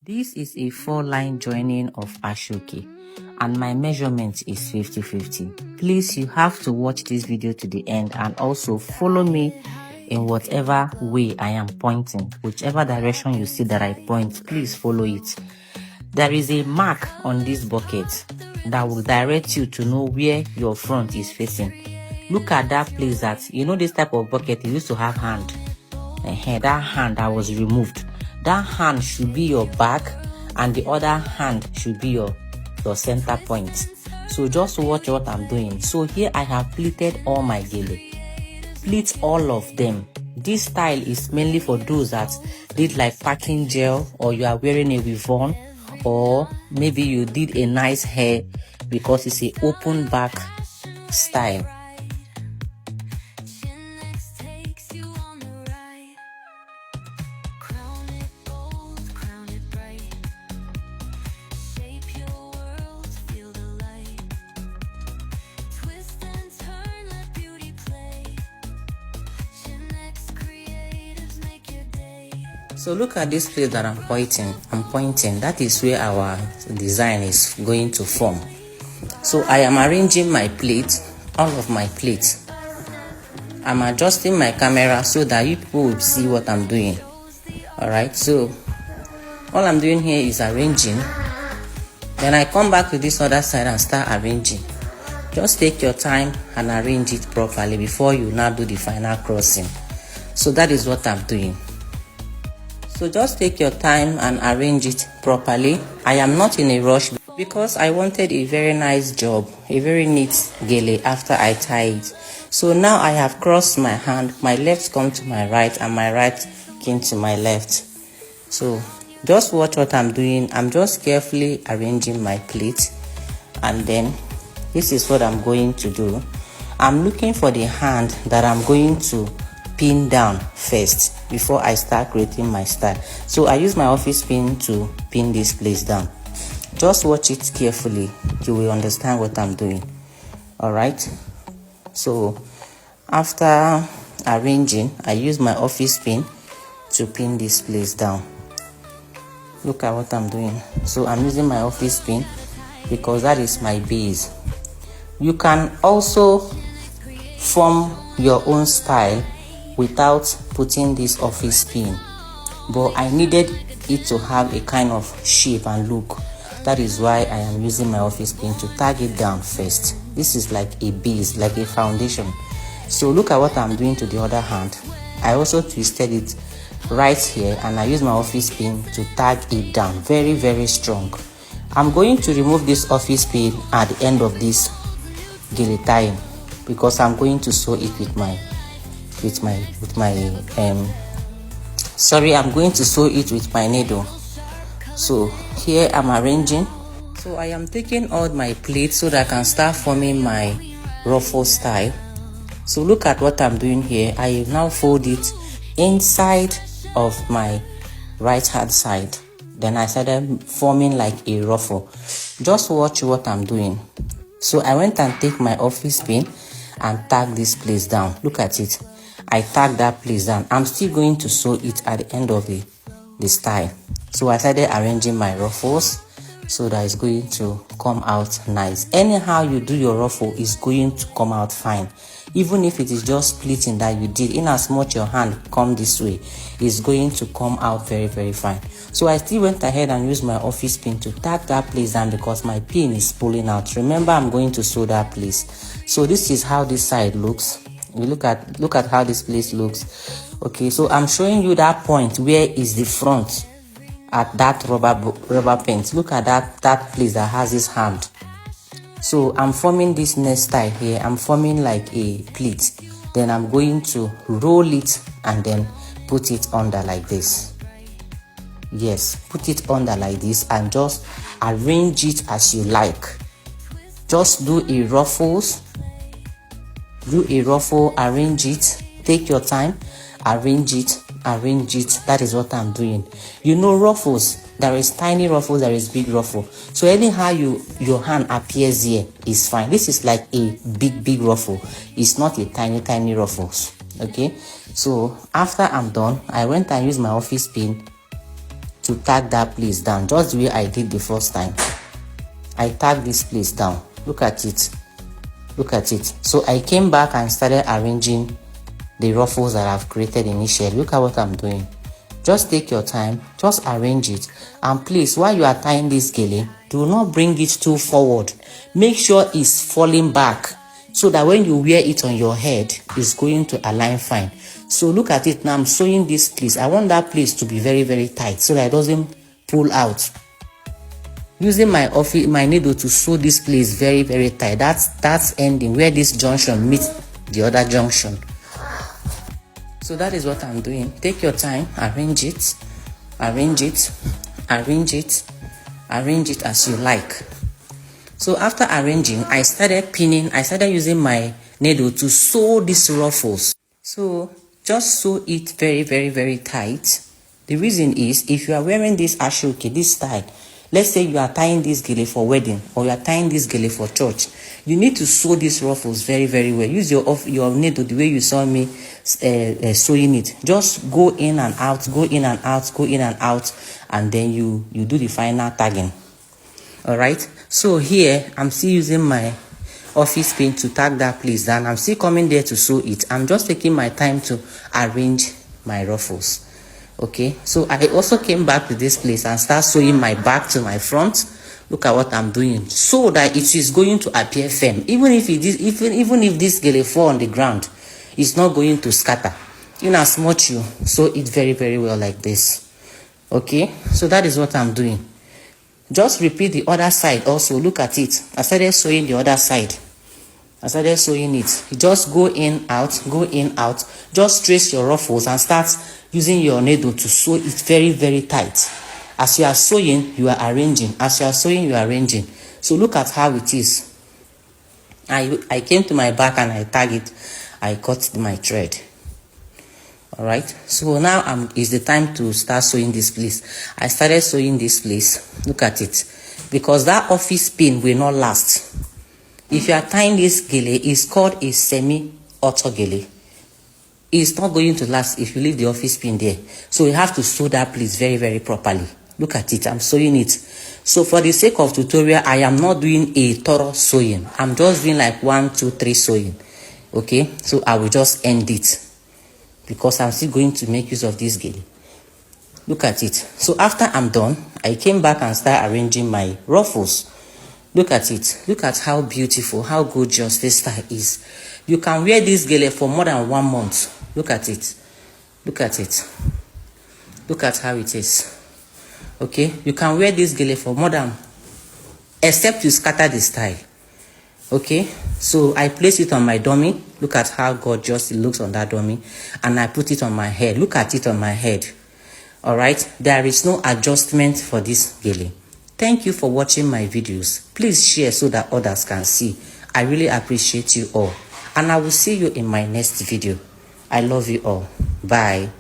This is a 4-line joining of Ashoke and my measurement is 50-50. Please, you have to watch this video to the end and also follow me in whatever way I am pointing. Whichever direction you see that I point, please follow it. There is a mark on this bucket that will direct you to know where your front is facing. Look at that place that, this type of bucket, it used to have hand. That hand that was removed. That hand should be your back and the other hand should be your center point. So just watch what I'm doing. So here I have pleated all my gele. Pleat all of them. This style is mainly for those that did like packing gel, or you are wearing a weave on, or maybe you did a nice hair because it's a open back style. So look at this place that I'm pointing. That is where our design is going to form. So I am arranging my plate, all of my plates. I'm adjusting my camera so that you people will see what I'm doing. Alright, so all I'm doing here is arranging. Then I come back to this other side and start arranging. Just take your time and arrange it properly before you now do the final crossing. So that is what I'm doing. So just take your time and arrange it properly. I am not in a rush because I wanted a very nice job, a very neat gele after I tie it. So now I have crossed my hand, my left come to my right and my right came to my left. So just watch what I'm doing. I'm just carefully arranging my plate, and then this is what I'm going to do. I'm looking for the hand that I'm going to pin down first before I start creating my style. So I use my office pin to pin this place down. Just watch it carefully, you will understand what I'm doing. Alright, so after arranging, I use my office pin to pin this place down. Look at what I'm doing. So I'm using my office pin because that is my base. You can also form your own style without putting this office pin, but I needed it to have a kind of shape and look. That is why I am using my office pin to tag it down first. This is like a base, like a foundation. So look at what I'm doing to the other hand. I also twisted it right here and I use my office pin to tag it down very, very strong. I'm going to remove this office pin at the end of this gele tying because I'm going to sew it I'm going to sew it with my needle. So here I'm arranging. So I am taking all my plates so that I can start forming my ruffle style. So look at what I'm doing here. I now fold it inside of my right hand side. Then I started forming like a ruffle. Just watch what I'm doing. So I went and take my office pin and tag this place down. Look at it. I tag that place down. I'm still going to sew it at the end of the style. So I started arranging my ruffles so that it's going to come out nice. Anyhow you do your ruffle is going to come out fine. Even if it is just splitting that you did, in as much your hand come this way, it's going to come out very, very fine. So I still went ahead and used my office pin to tag that place down because my pin is pulling out. Remember, I'm going to sew that place. So this is how this side looks. You look at how this place looks. Okay, so I'm showing you that point where is the front at that rubber paint. Look at that place that has this hand. So I'm forming this next style here. I'm forming like a pleat. Then I'm going to roll it and then put it under like this. Yes, put it under like this and just arrange it as you like. Just do a ruffles. Do a ruffle, arrange it, take your time, arrange it. That is what I'm doing. Ruffles, there is tiny ruffle, there is big ruffle. So anyhow your hand appears here is fine. This is like a big ruffle. It's not a tiny ruffles. Okay, so after I'm done, I went and used my office pin to to tag that place down just the way I did the first time. I tagged this place down. Look at it. Look at it. So I came back and started arranging the ruffles that I've created initially. Look at what I'm doing. Just take your time, just arrange it, and please, while you are tying this gele, do not bring it too forward. Make sure it's falling back so that when you wear it on your head, it's going to align fine. So look at it now. I'm sewing this place. I want that place to be very, very tight so that it doesn't pull out. Using my needle to sew this place very, very tight. That's ending where this junction meets the other junction. So that is what I'm doing. Take your time, arrange it, arrange it, arrange it, arrange it as you like. So after arranging, I started pinning. I started using my needle to sew these ruffles. So just sew it very, very, very tight. The reason is, if you are wearing this ashoke, this style, let's say you are tying this gele for wedding or you are tying this gele for church, you need to sew these ruffles very, very well. Use your needle the way you saw me sewing it. Just go in and out, go in and out, go in and out, and then you do the final tagging. All right. So here I'm still using my office pin to tag that place down. I'm still coming there to sew it. I'm just taking my time to arrange my ruffles. Okay, so I also came back to this place and start sewing my back to my front. Look at what I'm doing, so that it is going to appear firm. Even if this gele fall on the ground, it's not going to scatter. In as much you sew it very, very well like this. Okay, so that is what I'm doing. Just repeat the other side also. Look at it. I started sewing the other side. I started sewing it. You just go in, out, go in, out. Just trace your ruffles and start using your needle to sew it very, very tight. As you are sewing, you are arranging. As you are sewing, you are arranging. So look at how it is. I came to my back and I tag it. I cut my thread. All right. So now is the time to start sewing this place. I started sewing this place. Look at it. Because that office pin will not last. If you are tying this gele, it's called a semi-auto gele. It's not going to last if you leave the office pin there. So you have to sew that place very, very properly. Look at it. I'm sewing it. So for the sake of tutorial, I am not doing a thorough sewing. I'm just doing like 1, 2, 3 sewing. Okay. So I will just end it because I'm still going to make use of this gele. Look at it. So after I'm done, I came back and started arranging my ruffles. Look at it. Look at how beautiful, how gorgeous this style is. You can wear this gele for more than 1 month. Look at it. Look at it. Look at how it is. Okay? You can wear this gele for more than, except you scatter the style. Okay? So I place it on my dummy. Look at how gorgeous it looks on that dummy. And I put it on my head. Look at it on my head. Alright? There is no adjustment for this gele. Thank you for watching my videos. Please share so that others can see. I really appreciate you all. And I will see you in my next video. I love you all. Bye.